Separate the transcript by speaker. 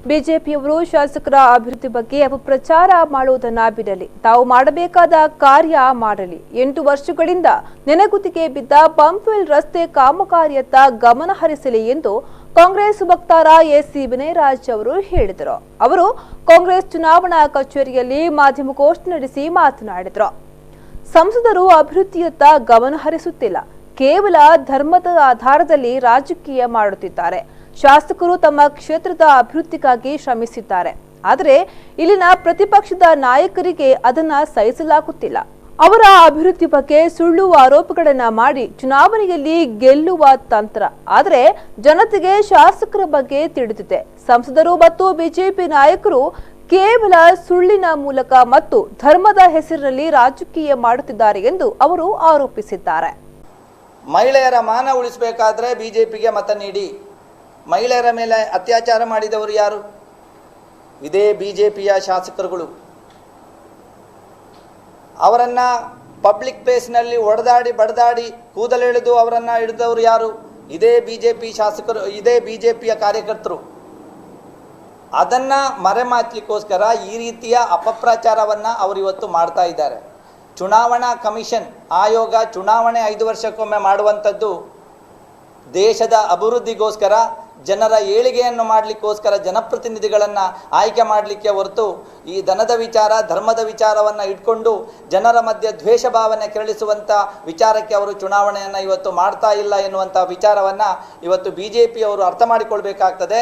Speaker 1: ಬಿಜೆಪಿಯವರು ಶಾಸಕರ ಅಭಿವೃದ್ಧಿ ಬಗ್ಗೆ ಅಪಪ್ರಚಾರ ಮಾಡುವುದನ್ನ ಬಿಡಲಿ, ತಾವು ಮಾಡಬೇಕಾದ ಕಾರ್ಯ ಮಾಡಲಿ. 8 ವರ್ಷಗಳಿಂದ ನೆನೆಗುದಿಗೆ ಬಿದ್ದ ಪಂಪ್ವೆಲ್ ರಸ್ತೆ ಕಾಮಗಾರಿಯತ್ತ ಗಮನ ಹರಿಸಲಿ ಎಂದು ಕಾಂಗ್ರೆಸ್ ವಕ್ತಾರ ಎಸಿ ವಿನಯರಾಜ್ ಅವರು ಹೇಳಿದರು. ಅವರು ಕಾಂಗ್ರೆಸ್ ಚುನಾವಣಾ ಕಚೇರಿಯಲ್ಲಿ ಮಾಧ್ಯಮಗೋಷ್ಠಿ ನಡೆಸಿ ಮಾತನಾಡಿದರು. ಸಂಸದರು ಅಭಿವೃದ್ಧಿಯತ್ತ ಗಮನ ಹರಿಸುತ್ತಿಲ್ಲ, ಕೇವಲ ಧರ್ಮದ ಆಧಾರದಲ್ಲಿ ರಾಜಕೀಯ ಮಾಡುತ್ತಿದ್ದಾರೆ. ಶಾಸಕರು ತಮ್ಮ ಕ್ಷೇತ್ರದ ಅಭಿವೃದ್ಧಿಗಾಗಿ ಶ್ರಮಿಸಿದ್ದಾರೆ, ಆದರೆ ಇಲ್ಲಿನ ಪ್ರತಿಪಕ್ಷದ ನಾಯಕರಿಗೆ ಅದನ್ನ ಸಹಿಸಲಾಗುತ್ತಿಲ್ಲ. ಅವರ ಅಭಿವೃದ್ಧಿ ಬಗ್ಗೆ ಸುಳ್ಳು ಆರೋಪಗಳನ್ನ ಮಾಡಿ ಚುನಾವಣೆಯಲ್ಲಿ ಗೆಲ್ಲುವ ತಂತ್ರ. ಆದರೆ ಜನತೆಗೆ ಶಾಸಕರ ಬಗ್ಗೆ ತಿಳಿದಿದೆ. ಸಂಸದರು ಮತ್ತು ಬಿಜೆಪಿ ನಾಯಕರು ಕೇವಲ ಸುಳ್ಳಿನ ಮೂಲಕ ಮತ್ತು ಧರ್ಮದ ಹೆಸರಿನಲ್ಲಿ ರಾಜಕೀಯ ಮಾಡುತ್ತಿದ್ದಾರೆ ಎಂದು ಅವರು ಆರೋಪಿಸಿದ್ದಾರೆ.
Speaker 2: ಮಹಿಳೆಯರ ಮಾನ ಉಳಿಸಬೇಕಾದ್ರೆ ಬಿಜೆಪಿಗೆ ಮತ ನೀಡಿ. ಮಹಿಳೆಯರ ಮೇಲೆ ಅತ್ಯಾಚಾರ ಮಾಡಿದವರು ಯಾರು? ಇದೇ ಬಿಜೆಪಿಯ ಶಾಸಕರುಗಳು. ಅವರನ್ನು ಪಬ್ಲಿಕ್ ಪ್ಲೇಸ್ನಲ್ಲಿ ಹೊಡೆದಾಡಿ ಬಡದಾಡಿ ಕೂದಲೆಳೆದು ಅವರನ್ನು ಹಿಡಿದವರು ಯಾರು? ಇದೇ ಬಿಜೆಪಿ ಶಾಸಕರು, ಇದೇ ಬಿಜೆಪಿಯ ಕಾರ್ಯಕರ್ತರು. ಅದನ್ನು ಮರೆಮಾಚಲಿಕ್ಕೋಸ್ಕರ ಈ ರೀತಿಯ ಅಪಪ್ರಚಾರವನ್ನು ಅವರು ಇವತ್ತು ಮಾಡ್ತಾ ಇದ್ದಾರೆ. ಚುನಾವಣಾ ಕಮಿಷನ್ ಆಯೋಗ ಚುನಾವಣೆ 5 ವರ್ಷಕ್ಕೊಮ್ಮೆ ಮಾಡುವಂಥದ್ದು ದೇಶದ ಅಭಿವೃದ್ಧಿಗೋಸ್ಕರ, ಜನರ ಏಳಿಗೆಯನ್ನು ಮಾಡಲಿಕ್ಕೋಸ್ಕರ ಜನಪ್ರತಿನಿಧಿಗಳನ್ನು ಆಯ್ಕೆ ಮಾಡಲಿಕ್ಕೆ ಹೊರತು ಈ ಧನದ ವಿಚಾರ, ಧರ್ಮದ ವಿಚಾರವನ್ನು ಇಟ್ಕೊಂಡು ಜನರ ಮಧ್ಯೆ ದ್ವೇಷ ಭಾವನೆ ಕೆರಳಿಸುವಂಥ ವಿಚಾರಕ್ಕೆ ಅವರು ಚುನಾವಣೆಯನ್ನು ಇವತ್ತು ಮಾಡ್ತಾ ಇಲ್ಲ ಎನ್ನುವಂಥ ವಿಚಾರವನ್ನು ಇವತ್ತು ಬಿಜೆಪಿಯವರು ಅರ್ಥ ಮಾಡಿಕೊಳ್ಬೇಕಾಗ್ತದೆ.